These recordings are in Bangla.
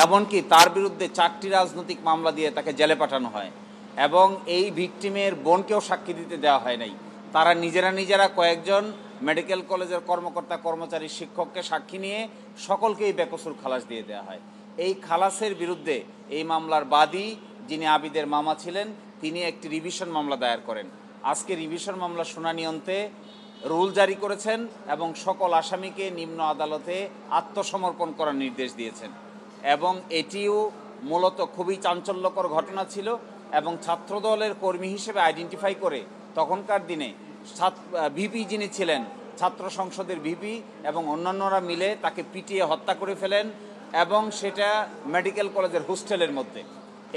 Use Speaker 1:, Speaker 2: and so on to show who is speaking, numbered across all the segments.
Speaker 1: এমনকি তার বিরুদ্ধে 4টি রাজনৈতিক মামলা দিয়ে তাকে জেলে পাঠানো হয় এবং এই ভিকটিমের বোনকেও সাক্ষী দিতে দেওয়া হয় নাই। তারা নিজেরা কয়েকজন মেডিকেল কলেজের কর্মকর্তা কর্মচারী শিক্ষককে সাক্ষী নিয়ে সকলকেই বেকসুর খালাস দিয়ে দেওয়া হয়। এই খালাসের বিরুদ্ধে এই মামলার বাদী যিনি আবিদের মামা ছিলেন তিনি একটি রিভিশন মামলা দায়ের করেন। আজকে রিভিশন মামলা শুনানি অন্তে রুল জারি করেছেন এবং সকল আসামিকে নিম্ন আদালতে আত্মসমর্পণ করার নির্দেশ দিয়েছেন এবং এটিও মূলত খুবই চাঞ্চল্যকর ঘটনা ছিল এবং ছাত্রদলের কর্মী হিসেবে আইডেন্টিফাই করে তখনকার দিনে ভিপি যিনি ছিলেন ছাত্র সংসদের ভিপি এবং অন্যান্যরা মিলে তাকে পিটিয়ে হত্যা করে ফেলেন এবং সেটা মেডিকেল কলেজের হোস্টেলের মধ্যে।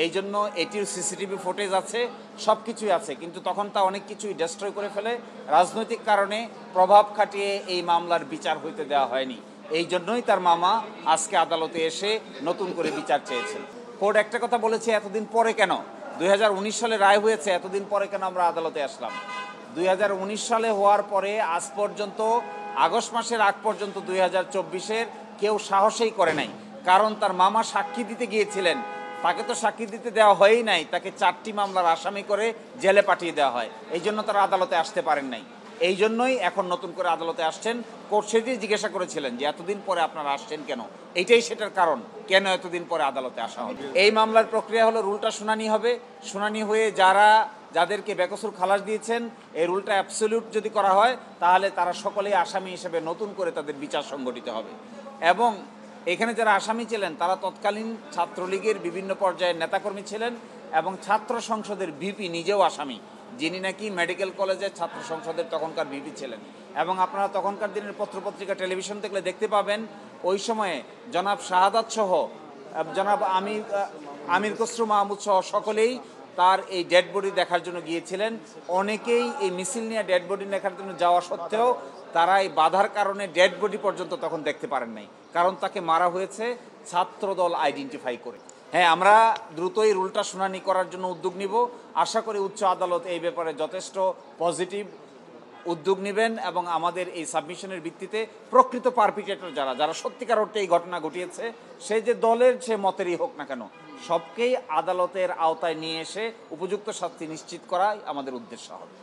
Speaker 1: এই জন্য এটির সিসিটিভি ফুটেজ আছে, সব কিছুই আছে, কিন্তু তখন তা অনেক কিছুই ডেস্ট্রয় করে ফেলে। রাজনৈতিক কারণে প্রভাব খাটিয়ে এই মামলার বিচার হইতে দেওয়া হয়নি। এই জন্যই তার মামা আজকে আদালতে এসে নতুন করে বিচার চেয়েছেন। কোর্ট একটা কথা বলেছে, এতদিন পরে কেন? 2019 সালে রায় হয়েছে, এতদিন পরে কেন আমরা আদালতে আসলাম? 2019 সালে হওয়ার পরে আজ পর্যন্ত আগস্ট মাসের আগ পর্যন্ত 2024-এর কেউ সাহসই করে নাই, কারণ তার মামা সাক্ষী দিতে গিয়েছিলেন, তাকে তো সাক্ষী দিতে দেওয়া হয়ই নাই, তাকে 4টি মামলার আসামি করে জেলে পাঠিয়ে দেওয়া হয়। এই জন্য তারা আদালতে আসতে পারেন নাই। এই জন্যই এখন নতুন করে আদালতে আসছেন। কোর্ট সেটাই জিজ্ঞাসা করেছিলেন যে এতদিন পরে আপনারা আসছেন কেন, এইটাই সেটার কারণ, কেন এতদিন পরে আদালতে আসা হবে। এই মামলার প্রক্রিয়া হলো রুলটা শুনানি হবে, শুনানি হয়ে যাদেরকে বেকসুর খালাস দিয়েছেন এই রুলটা অ্যাবসলিউট যদি করা হয় তাহলে তারা সকলেই আসামি হিসেবে নতুন করে তাদের বিচার সংগঠিত হবে। এবং এখানে যারা আসামি ছিলেন তারা তৎকালীন ছাত্রলীগের বিভিন্ন পর্যায়ের নেতাকর্মী ছিলেন এবং ছাত্র সংসদের ভিপি নিজেও আসামি, যিনি নাকি মেডিকেল কলেজের ছাত্র সংসদের তখনকার ভিপি ছিলেন। এবং আপনারা তখনকার দিনের পত্রপত্রিকা টেলিভিশন দেখলে দেখতে পাবেন ওই সময়ে জনাব শাহাদাত সহ জনাব আমির খসরু মাহমুদ সহ সকলেই তার এই ডেড বডি দেখার জন্য গিয়েছিলেন। অনেকেই এই মিছিল নিয়ে ডেড বডি দেখার জন্য যাওয়া সত্ত্বেও তারা এই বাধার কারণে ডেড বডি পর্যন্ত তখন দেখতে পারেন নাই, কারণ তাকে মারা হয়েছে ছাত্রদল আইডেন্টিফাই করে। হ্যাঁ, আমরা দ্রুতই রুলটা শুনানি করার জন্য উদ্যোগ নিব। আশা করি উচ্চ আদালত এই ব্যাপারে যথেষ্ট পজিটিভ উদ্যোগ নেবেন এবং আমাদের এই সাবমিশনের ভিত্তিতে প্রকৃত পারপিটেটর যারা সত্যিকার অর্থে এই ঘটনা ঘটিয়েছে, সে যে দলের সে মতেরই হোক না কেন, সবকেই আদালতের আওতায় নিয়ে এসে উপযুক্ত শাস্তি নিশ্চিত করাই আমাদের উদ্দেশ্য হবে।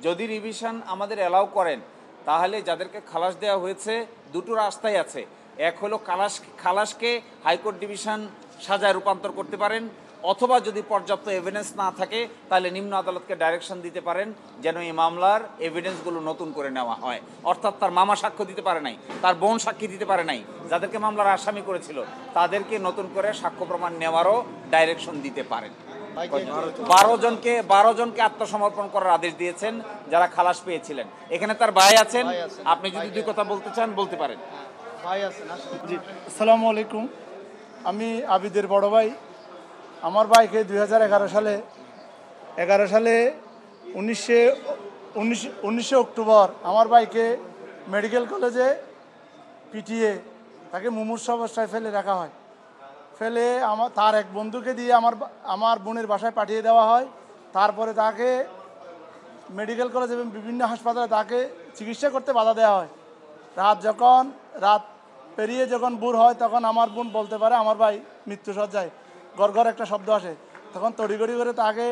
Speaker 1: যদি রিভিশন আমাদের অ্যালাউ করেন তাহলে যাদেরকে খালাস দেওয়া হয়েছে দুটো রাস্তাই আছে। এক হলো খালাসকে হাইকোর্ট ডিভিশন সাজায় রূপান্তর করতে পারেন, অথবা যদি পর্যাপ্ত এভিডেন্স না থাকে তাহলে নিম্ন আদালতকে ডাইরেকশন দিতে পারেন যেন এই মামলার এভিডেন্সগুলো নতুন করে নেওয়া হয়। অর্থাৎ তার মামা সাক্ষ্য দিতে পারে নাই, তার বোন সাক্ষী দিতে পারে নাই, যাদেরকে মামলার আসামি করেছিল তাদেরকে নতুন করে সাক্ষ্য প্রমাণ নেওয়ারও ডাইরেকশন দিতে পারেন। 12 জনকে আত্মসমর্পণ করার আদেশ দিয়েছেন যারা খালাস পেয়েছিলেন। এখানে তার ভাই আছেন, আপনি যদি দুই কথা বলতে চান বলতে পারেন।
Speaker 2: জি, আসসালামু আলাইকুম। আমি আবিদের বড় ভাই। আমার ভাইকে 2011 সালে 19 অক্টোবর আমার ভাইকে মেডিকেল কলেজে পিটিয়ে তাকে মুমূর্ষু অবস্থায় ফেলে রাখা হয়। ফেলে তার এক বন্ধুকে দিয়ে আমার বোনের বাসায় পাঠিয়ে দেওয়া হয়। তারপরে তাকে মেডিকেল কলেজ এবং বিভিন্ন হাসপাতালে তাকে চিকিৎসা করতে বাধা দেওয়া হয়। রাত পেরিয়ে যখন ভোর হয় তখন আমার বোন বলতে পারে আমার ভাই মৃত্যুসজ্জায়, গড় একটা শব্দ আসে। তখন তড়িঘড়ি করে তাকে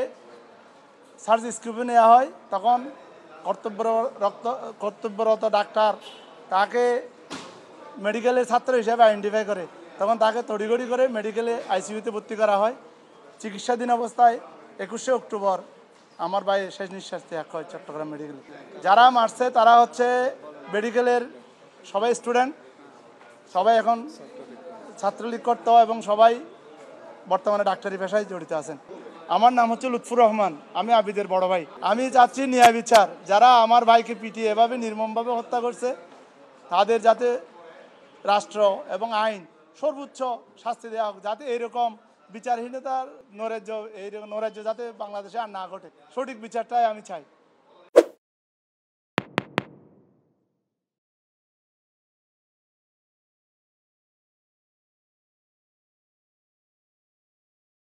Speaker 2: সার্চ স্কিপে নেওয়া হয়। তখন কর্তব্যরত ডাক্তার তাকে মেডিকেলের ছাত্র হিসেবে আইডেন্টিফাই করে। তখন তাকে তড়িঘড়ি করে মেডিকেলে আইসিইউতে ভর্তি করা হয়। চিকিৎসাধীন অবস্থায় 21 অক্টোবর আমার ভাই শেষ নিঃশ্বাস ত্যাগ হয় চট্টগ্রাম মেডিকেলে। যারা মারছে তারা হচ্ছে মেডিকেলের সবাই স্টুডেন্ট, সবাই এখন ছাত্রলীগ করতে এবং সবাই বর্তমানে ডাক্তারি পেশায় জড়িত আছেন। আমার নাম হচ্ছে লুৎফুর রহমান, আমি আবিদের বড় ভাই। আমি চাচ্ছি ন্যায় বিচার। যারা আমার ভাইকে পিটিয়ে এভাবে নির্মমভাবে হত্যা করছে তাদের যাতে রাষ্ট্র এবং আইন সর্বোচ্চ শাস্তি দেওয়া হোক, যাতে এইরকম বিচারহীনতার নৈরাজ্য যাতে বাংলাদেশে আর না ঘটে। সঠিক বিচারটাই আমি চাই।